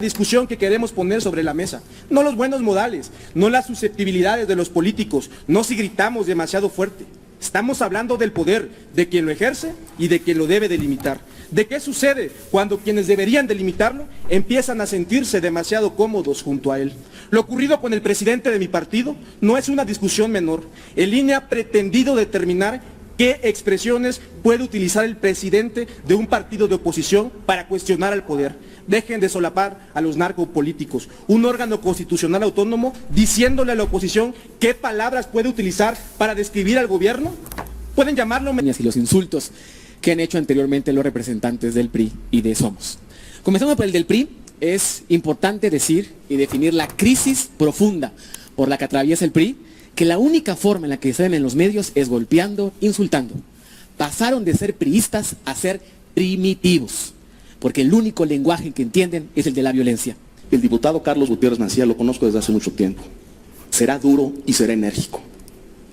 Discusión que queremos poner sobre la mesa, no los buenos modales, no las susceptibilidades de los políticos, no si gritamos demasiado fuerte. Estamos hablando del poder, de quien lo ejerce y de quien lo debe delimitar. ¿De qué sucede cuando quienes deberían delimitarlo empiezan a sentirse demasiado cómodos junto a él? Lo ocurrido con el presidente de mi partido no es una discusión menor. En línea ha pretendido determinar qué expresiones puede utilizar el presidente de un partido de oposición para cuestionar al poder. Dejen de solapar a los narcopolíticos, un órgano constitucional autónomo diciéndole a la oposición qué palabras puede utilizar para describir al gobierno. Pueden llamarlo... Y los insultos que han hecho anteriormente los representantes del PRI y de Somos. Comenzando por el del PRI, es importante decir y definir la crisis profunda por la que atraviesa el PRI, que la única forma en la que salen en los medios es golpeando, insultando. Pasaron de ser priistas a ser primitivos, porque el único lenguaje que entienden es el de la violencia. El diputado Carlos Gutiérrez Mancilla lo conozco desde hace mucho tiempo. Será duro y será enérgico.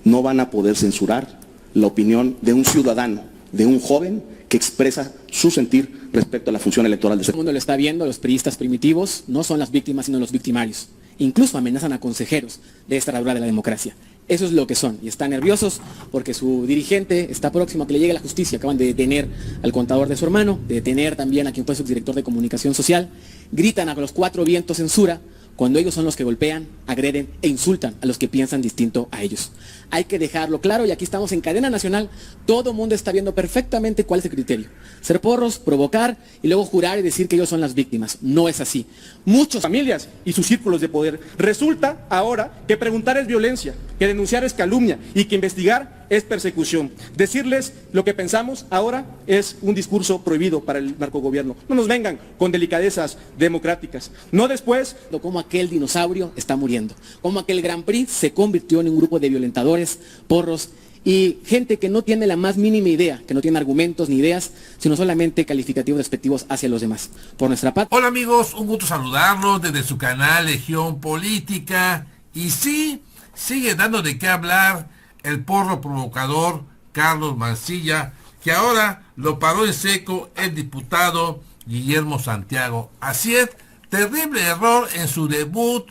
No van a poder censurar la opinión de un ciudadano, de un joven que expresa su sentir respecto a la función electoral de ese. Todo el mundo lo está viendo, los priistas primitivos no son las víctimas sino los victimarios. Incluso amenazan a consejeros de esta herradura de la democracia. Eso es lo que son, y están nerviosos porque su dirigente está próximo a que le llegue la justicia. Acaban de detener al contador de su hermano, de detener también a quien fue subdirector de comunicación social. Gritan a los cuatro vientos censura, cuando ellos son los que golpean, agreden e insultan a los que piensan distinto a ellos. Hay que dejarlo claro, y aquí estamos en cadena nacional, todo el mundo está viendo perfectamente cuál es el criterio. Ser porros, provocar y luego jurar y decir que ellos son las víctimas. No es así. Muchos familias y sus círculos de poder. Resulta ahora que preguntar es violencia, que denunciar es calumnia y que investigar es persecución. Decirles lo que pensamos ahora es un discurso prohibido para el narcogobierno. No nos vengan con delicadezas democráticas. No después... Como aquel dinosaurio está muriendo, como aquel Gran PRI se convirtió en un grupo de violentadores, porros y gente que no tiene la más mínima idea, que no tiene argumentos ni ideas, sino solamente calificativos despectivos hacia los demás. Por nuestra parte... Hola amigos, un gusto saludarlos desde su canal Legión Política. Y sí, sigue dando de qué hablar el porro provocador Carlos Mancilla, que ahora lo paró en seco el diputado Guillermo Santiago. Así es, terrible error en su debut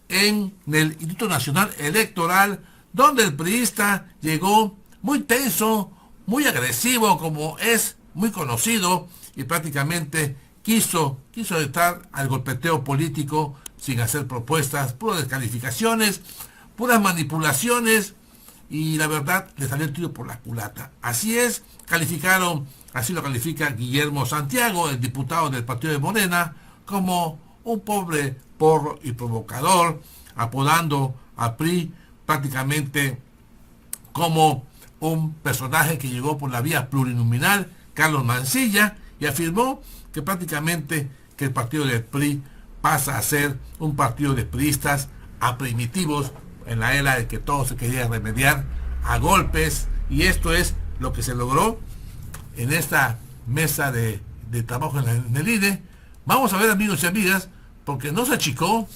en el Instituto Nacional Electoral, donde el priista llegó muy tenso, muy agresivo, como es muy conocido, y prácticamente quiso entrar al golpeteo político sin hacer propuestas, puras descalificaciones, puras manipulaciones, y la verdad le salió el tiro por la culata. Así es, así lo califica Guillermo Santiago, el diputado del partido de Morena, como un pobre porro y provocador, apodando a PRI prácticamente como un personaje que llegó por la vía plurinominal, Carlos Mancilla, y afirmó que prácticamente que el partido del PRI pasa a ser un partido de priistas a primitivos en la era de que todo se quería remediar a golpes, y esto es lo que se logró en esta mesa de trabajo en el INE. Vamos a ver, amigos y amigas, porque no se achicó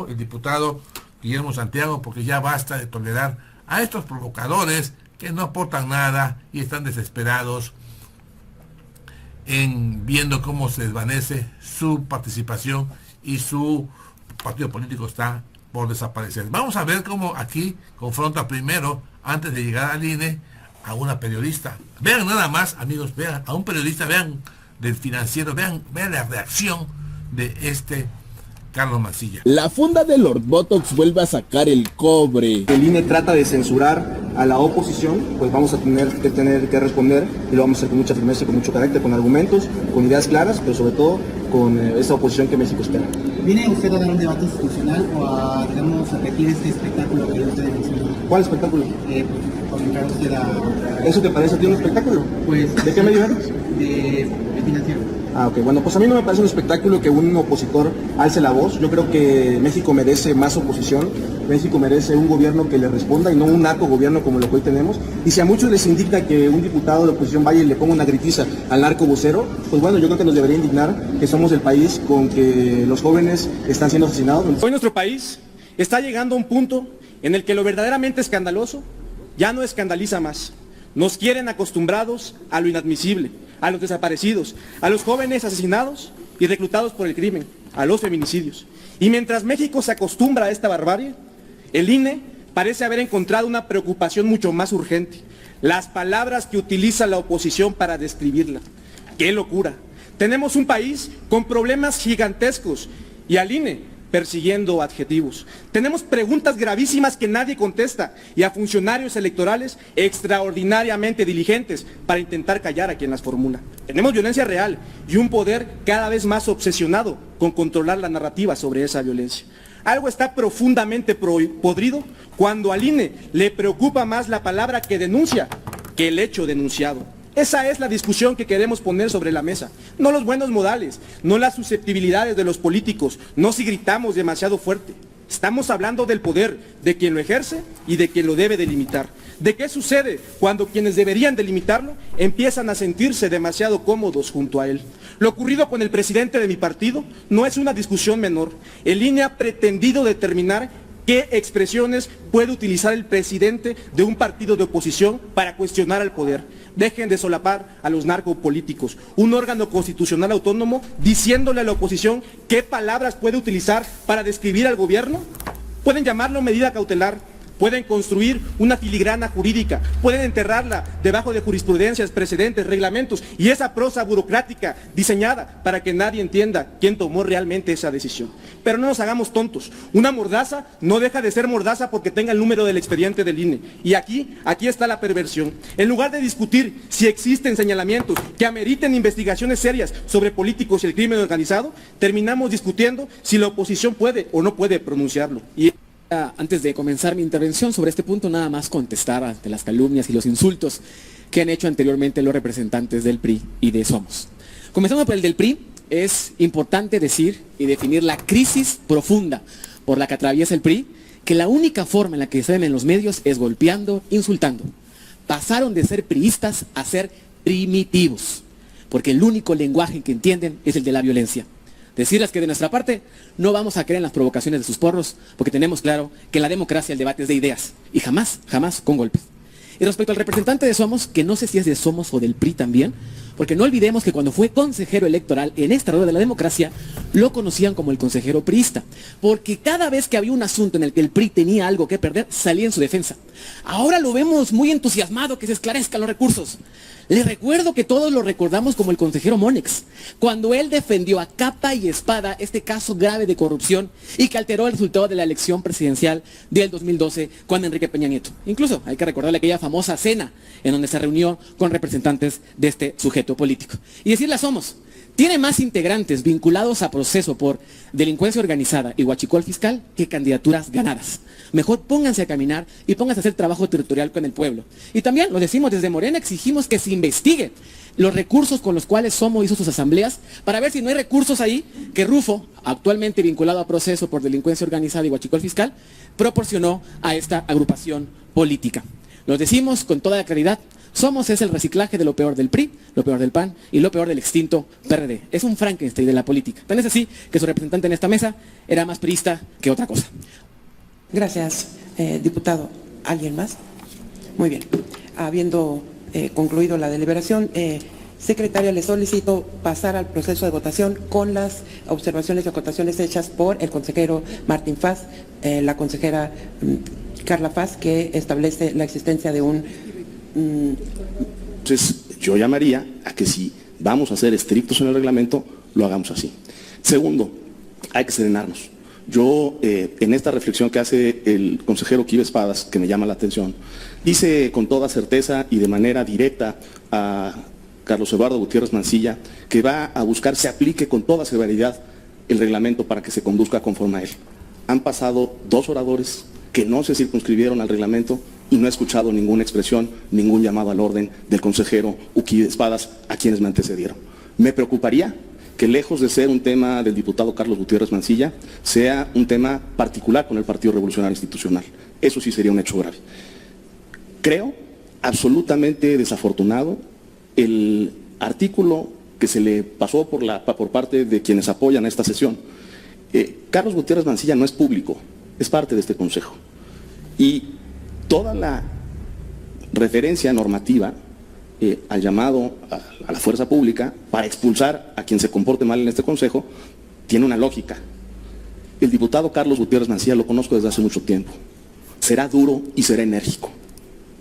el diputado Guillermo Santiago, porque ya basta de tolerar a estos provocadores que no aportan nada y están desesperados en viendo cómo se desvanece su participación y su partido político está por desaparecer. Vamos a ver cómo aquí confronta primero, antes de llegar al INE, a una periodista. Vean nada más, amigos, vean a un periodista, vean del Financiero, vean la reacción de este Carlos Mancilla. La funda de Lord Botox vuelve a sacar el cobre. El INE trata de censurar a la oposición, pues vamos a tener que responder, y lo vamos a hacer con mucha firmeza, con mucho carácter, con argumentos, con ideas claras, pero sobre todo con esta oposición que México espera. ¿Viene usted a dar un debate institucional o a, digamos, a repetir este espectáculo que usted mencionó? ¿Cuál espectáculo? Por entrar usted a... ¿Eso te parece a ti un espectáculo? Pues... ¿De qué medio eres? De Financiero. Ok, bueno, pues a mí no me parece un espectáculo que un opositor alce la voz. Yo creo que México merece más oposición, México merece un gobierno que le responda y no un narcogobierno como lo que hoy tenemos. Y si a muchos les indigna que un diputado de oposición vaya y le ponga una gritiza al narco vocero, pues bueno, yo creo que nos debería indignar que somos el país con que los jóvenes están siendo asesinados. Hoy nuestro país está llegando a un punto en el que lo verdaderamente escandaloso ya no escandaliza más. Nos quieren acostumbrados a lo inadmisible, a los desaparecidos, a los jóvenes asesinados y reclutados por el crimen, a los feminicidios. Y mientras México se acostumbra a esta barbarie, el INE parece haber encontrado una preocupación mucho más urgente: las palabras que utiliza la oposición para describirla. ¡Qué locura! Tenemos un país con problemas gigantescos y al INE persiguiendo adjetivos. Tenemos preguntas gravísimas que nadie contesta y a funcionarios electorales extraordinariamente diligentes para intentar callar a quien las formula. Tenemos violencia real y un poder cada vez más obsesionado con controlar la narrativa sobre esa violencia. Algo está profundamente podrido cuando al INE le preocupa más la palabra que denuncia que el hecho denunciado. Esa es la discusión que queremos poner sobre la mesa. No los buenos modales, no las susceptibilidades de los políticos, no si gritamos demasiado fuerte. Estamos hablando del poder, de quien lo ejerce y de quien lo debe delimitar. ¿De qué sucede cuando quienes deberían delimitarlo empiezan a sentirse demasiado cómodos junto a él? Lo ocurrido con el presidente de mi partido no es una discusión menor. El INE ha pretendido determinar qué expresiones puede utilizar el presidente de un partido de oposición para cuestionar al poder. Dejen de solapar a los narcopolíticos, un órgano constitucional autónomo diciéndole a la oposición qué palabras puede utilizar para describir al gobierno. Pueden llamarlo medida cautelar, pueden construir una filigrana jurídica, pueden enterrarla debajo de jurisprudencias, precedentes, reglamentos y esa prosa burocrática diseñada para que nadie entienda quién tomó realmente esa decisión. Pero no nos hagamos tontos. Una mordaza no deja de ser mordaza porque tenga el número del expediente del INE. Y aquí está la perversión. En lugar de discutir si existen señalamientos que ameriten investigaciones serias sobre políticos y el crimen organizado, terminamos discutiendo si la oposición puede o no puede pronunciarlo. Antes de comenzar mi intervención sobre este punto, nada más contestar ante las calumnias y los insultos que han hecho anteriormente los representantes del PRI y de Somos. Comenzando por el del PRI, es importante decir y definir la crisis profunda por la que atraviesa el PRI, que la única forma en la que se ven en los medios es golpeando, insultando. Pasaron de ser priistas a ser primitivos, porque el único lenguaje que entienden es el de la violencia. Decirles que de nuestra parte no vamos a creer en las provocaciones de sus porros, porque tenemos claro que en la democracia el debate es de ideas, y jamás con golpes. Y respecto al representante de Somos, que no sé si es de Somos o del PRI también, porque no olvidemos que cuando fue consejero electoral en esta rueda de la democracia, lo conocían como el consejero priista, porque cada vez que había un asunto en el que el PRI tenía algo que perder, salía en su defensa. Ahora lo vemos muy entusiasmado que se esclarezcan los recursos. Les recuerdo que todos lo recordamos como el consejero Monex, cuando él defendió a capa y espada este caso grave de corrupción y que alteró el resultado de la elección presidencial del 2012 con Enrique Peña Nieto. Incluso hay que recordarle aquella famosa cena en donde se reunió con representantes de este sujeto político. Y decirle a Somos, tiene más integrantes vinculados a proceso por delincuencia organizada y huachicol fiscal que candidaturas ganadas. Mejor pónganse a caminar y pónganse a hacer trabajo territorial con el pueblo. Y también, lo decimos desde Morena, exigimos que se investigue los recursos con los cuales Somos hizo sus asambleas para ver si no hay recursos ahí que Rufo, actualmente vinculado a proceso por delincuencia organizada y huachicol fiscal, proporcionó a esta agrupación política. Lo decimos con toda la claridad. Somos es el reciclaje de lo peor del PRI, lo peor del PAN y lo peor del extinto PRD. Es un Frankenstein de la política. Tan es así que su representante en esta mesa era más priista que otra cosa. Gracias, diputado. ¿Alguien más? Muy bien. Habiendo concluido la deliberación, secretaria, le solicito pasar al proceso de votación con las observaciones y acotaciones hechas por el consejero Martín Faz, la consejera Carla Faz, que establece la existencia de un... Entonces, yo llamaría a que si vamos a ser estrictos en el reglamento, lo hagamos así. Segundo, hay que serenarnos. Yo, en esta reflexión que hace el consejero Quive Espadas, que me llama la atención, dice con toda certeza y de manera directa a Carlos Eduardo Gutiérrez Mancilla que va a buscar se aplique con toda severidad el reglamento para que se conduzca conforme a él. Han pasado 2 oradores que no se circunscribieron al reglamento y no he escuchado ninguna expresión, ningún llamado al orden del consejero Quive Espadas a quienes me antecedieron. Me preocuparía que lejos de ser un tema del diputado Carlos Gutiérrez Mancilla, sea un tema particular con el Partido Revolucionario Institucional. Eso sí sería un hecho grave. Creo absolutamente desafortunado el artículo que se le pasó por parte de quienes apoyan esta sesión. Carlos Gutiérrez Mancilla no es público, es parte de este consejo. Y toda la referencia normativa al llamado a la fuerza pública para expulsar a quien se comporte mal en este consejo tiene una lógica. El diputado Carlos Gutiérrez Mancilla lo conozco desde hace mucho tiempo. Será duro y será enérgico.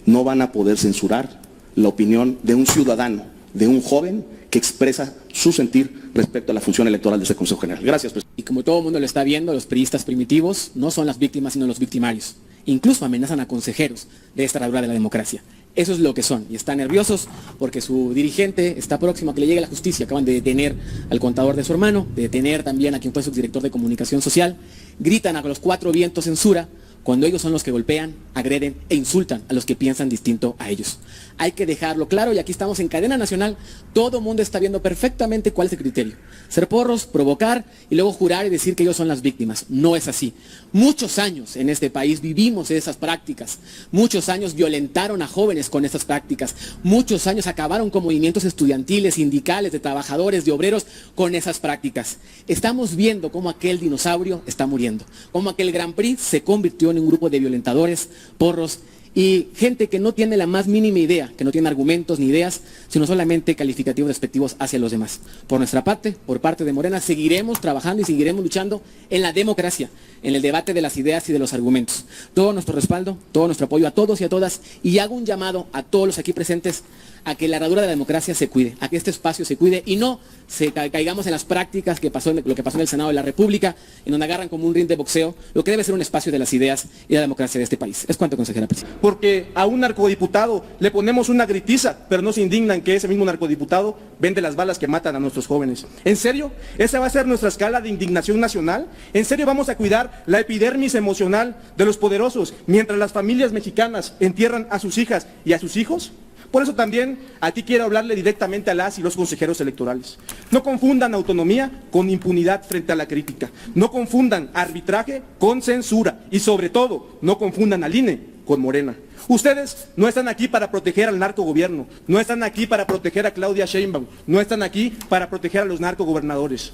No van a poder censurar la opinión de un ciudadano, de un joven que expresa su sentir respecto a la función electoral de ese Consejo General. Gracias, presidente. Y como todo el mundo lo está viendo, los priistas primitivos no son las víctimas, sino los victimarios. Incluso amenazan a consejeros de esta herradura de la democracia. Eso es lo que son. Y están nerviosos porque su dirigente está próximo a que le llegue la justicia. Acaban de detener al contador de su hermano, de detener también a quien fue subdirector de comunicación social. Gritan a los cuatro vientos censura, cuando ellos son los que golpean, agreden e insultan a los que piensan distinto a ellos. Hay que dejarlo claro, y aquí estamos en cadena nacional, todo el mundo está viendo perfectamente cuál es el criterio. Ser porros, provocar y luego jurar y decir que ellos son las víctimas. No es así. Muchos años en este país vivimos esas prácticas. Muchos años violentaron a jóvenes con esas prácticas. Muchos años acabaron con movimientos estudiantiles, sindicales, de trabajadores, de obreros con esas prácticas. Estamos viendo cómo aquel dinosaurio está muriendo, cómo aquel Grand Prix se convirtió en un grupo de violentadores, porros y gente que no tiene la más mínima idea, que no tiene argumentos ni ideas, sino solamente calificativos despectivos hacia los demás. Por nuestra parte, por parte de Morena, seguiremos trabajando y seguiremos luchando en la democracia, en el debate de las ideas y de los argumentos. Todo nuestro respaldo, todo nuestro apoyo a todos y a todas, y hago un llamado a todos los aquí presentes a que la herradura de la democracia se cuide, a que este espacio se cuide y no caigamos en las prácticas lo que pasó en el Senado de la República, en donde agarran como un ring de boxeo lo que debe ser un espacio de las ideas y de la democracia de este país. Es cuanto, consejera presidenta. Porque a un narcodiputado le ponemos una gritiza, pero no se indignan que ese mismo narcodiputado vende las balas que matan a nuestros jóvenes. ¿En serio? ¿Esa va a ser nuestra escala de indignación nacional? ¿En serio vamos a cuidar la epidermis emocional de los poderosos mientras las familias mexicanas entierran a sus hijas y a sus hijos? Por eso también aquí quiero hablarle directamente a las y los consejeros electorales. No confundan autonomía con impunidad frente a la crítica. No confundan arbitraje con censura. Y sobre todo, no confundan al INE con Morena. Ustedes no están aquí para proteger al narcogobierno. No están aquí para proteger a Claudia Sheinbaum. No están aquí para proteger a los narcogobernadores.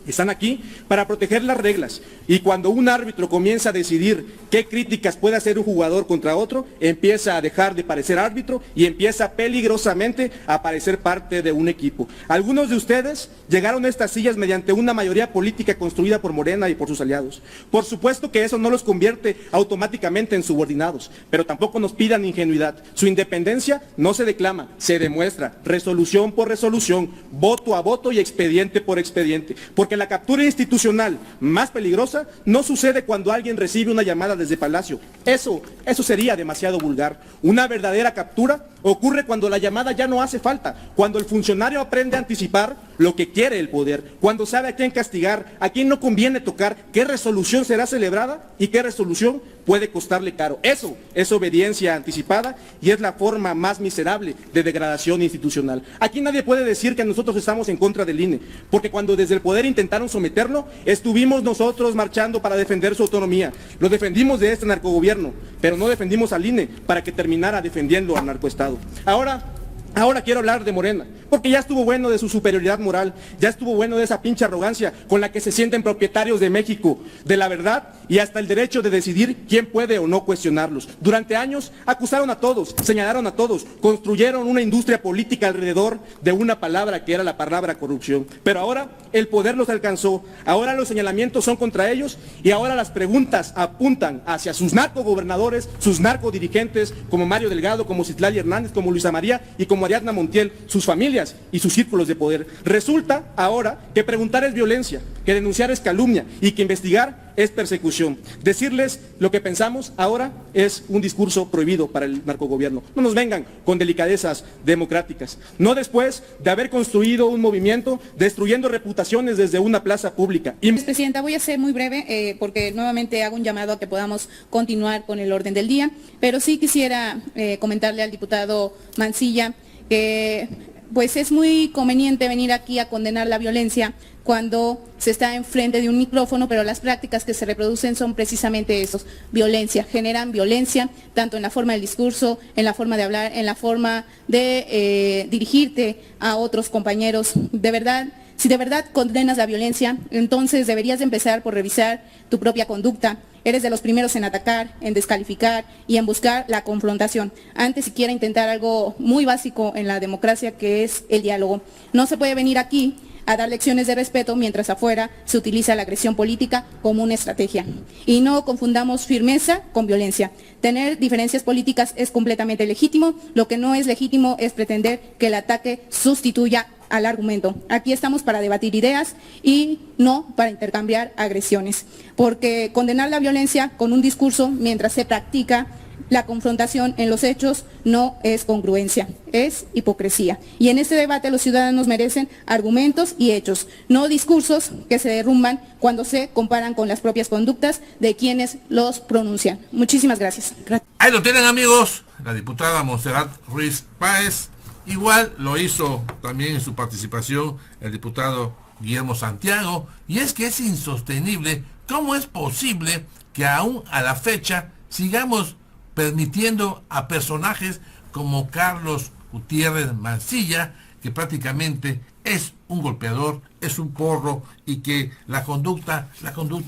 Están aquí para proteger las reglas. Y cuando un árbitro comienza a decidir qué críticas puede hacer un jugador contra otro, empieza a dejar de parecer árbitro y empieza peligrosamente a parecer parte de un equipo. Algunos de ustedes llegaron a estas sillas mediante una mayoría política construida por Morena y por sus aliados. Por supuesto que eso no los convierte automáticamente en subordinados, pero tampoco nos pidan ingenuidad. Su independencia no se declama, se demuestra, resolución por resolución, voto a voto y expediente por expediente. Porque la captura institucional más peligrosa no sucede cuando alguien recibe una llamada desde Palacio. Eso sería demasiado vulgar. Una verdadera captura ocurre cuando la llamada ya no hace falta, cuando el funcionario aprende a anticipar lo que quiere el poder, cuando sabe a quién castigar, a quién no conviene tocar, qué resolución será celebrada y qué resolución puede costarle caro. Eso es obediencia anticipada y es la forma más miserable de degradación institucional. Aquí nadie puede decir que nosotros estamos en contra del INE, porque cuando desde el poder intentaron someterlo, estuvimos nosotros marchando para defender su autonomía. Lo defendimos de este narcogobierno, pero no defendimos al INE para que terminara defendiendo al narcoestado. Ahora quiero hablar de Morena, porque ya estuvo bueno de su superioridad moral, ya estuvo bueno de esa pinche arrogancia con la que se sienten propietarios de México, de la verdad y hasta el derecho de decidir quién puede o no cuestionarlos. Durante años acusaron a todos, señalaron a todos, construyeron una industria política alrededor de una palabra que era la palabra corrupción. Pero ahora el poder los alcanzó, ahora los señalamientos son contra ellos y ahora las preguntas apuntan hacia sus narcogobernadores, sus narcodirigentes como Mario Delgado, como Citlali Hernández, como Luisa María y como Ariadna Montiel, sus familias y sus círculos de poder. Resulta ahora que preguntar es violencia, que denunciar es calumnia y que investigar es persecución. Decirles lo que pensamos ahora es un discurso prohibido para el narcogobierno. No nos vengan con delicadezas democráticas. No después de haber construido un movimiento destruyendo reputaciones desde una plaza pública. Presidenta, voy a ser muy breve porque nuevamente hago un llamado a que podamos continuar con el orden del día, pero sí quisiera comentarle al diputado Mancilla que pues es muy conveniente venir aquí a condenar la violencia cuando se está enfrente de un micrófono, pero las prácticas que se reproducen son precisamente eso, violencia, generan violencia, tanto en la forma del discurso, en la forma de hablar, en la forma de dirigirte a otros compañeros. De verdad, si de verdad condenas la violencia, entonces deberías de empezar por revisar tu propia conducta Eres de los primeros en atacar, en descalificar y en buscar la confrontación, antes siquiera intentar algo muy básico en la democracia, que es el diálogo. No se puede venir aquí a dar lecciones de respeto mientras afuera se utiliza la agresión política como una estrategia. Y no confundamos firmeza con violencia. Tener diferencias políticas es completamente legítimo, lo que no es legítimo es pretender que el ataque sustituya al argumento. Aquí estamos para debatir ideas y no para intercambiar agresiones, porque condenar la violencia con un discurso mientras se practica la confrontación en los hechos no es congruencia, es hipocresía. Y en este debate los ciudadanos merecen argumentos y hechos, no discursos que se derrumban cuando se comparan con las propias conductas de quienes los pronuncian. Muchísimas gracias. Ahí lo tienen, amigos, la diputada Montserrat Ruiz Páez. Igual lo hizo también en su participación el diputado Guillermo Santiago, y es que es insostenible cómo es posible que aún a la fecha sigamos permitiendo a personajes como Carlos Gutiérrez Mancilla, que prácticamente es un golpeador, es un porro, y que la conducta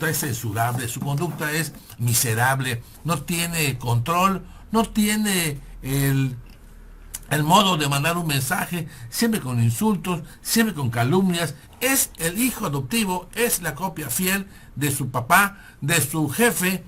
es censurable, su conducta es miserable, no tiene control, no tiene el modo de mandar un mensaje, siempre con insultos, siempre con calumnias. Es el hijo adoptivo, es la copia fiel de su papá, de su jefe,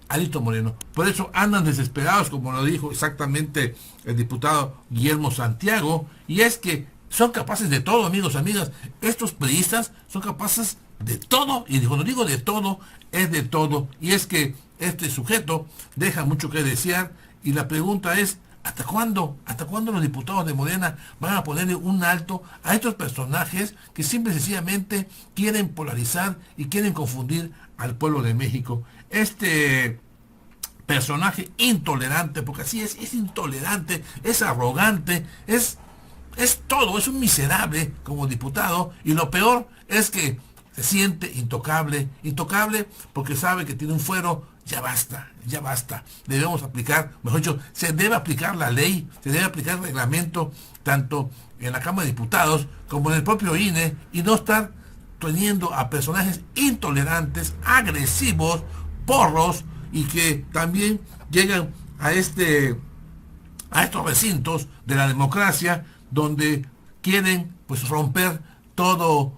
Alito Moreno. Por eso andan desesperados, como lo dijo exactamente el diputado Guillermo Santiago, y es que son capaces de todo, amigos, amigas. Estos priistas son capaces de todo, y cuando digo de todo, es de todo. Y es que este sujeto deja mucho que desear, y la pregunta es, ¿hasta cuándo los diputados de Morena van a ponerle un alto a estos personajes que simple y sencillamente quieren polarizar y quieren confundir al pueblo de México? Este personaje intolerante, porque así es intolerante, es arrogante, es todo, es un miserable como diputado, y lo peor es que se siente intocable porque sabe que tiene un fuero. Ya basta, debemos aplicar, mejor dicho, se debe aplicar la ley, se debe aplicar el reglamento, tanto en la Cámara de Diputados como en el propio INE, y no estar teniendo a personajes intolerantes, agresivos, porros, y que también llegan a estos recintos de la democracia, donde quieren pues romper toda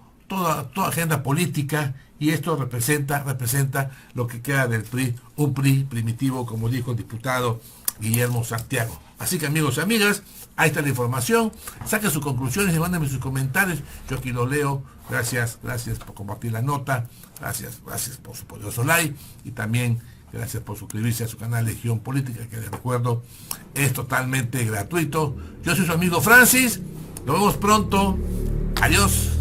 agenda política. Y esto representa lo que queda del PRI, un PRI primitivo, como dijo el diputado Guillermo Santiago. Así que, amigos y amigas, ahí está la información. Saquen sus conclusiones y mándenme sus comentarios. Yo aquí lo leo. Gracias por compartir la nota. Gracias por su poderoso like. Y también gracias por suscribirse a su canal Legión Política, que les recuerdo es totalmente gratuito. Yo soy su amigo Francis. Nos vemos pronto. Adiós.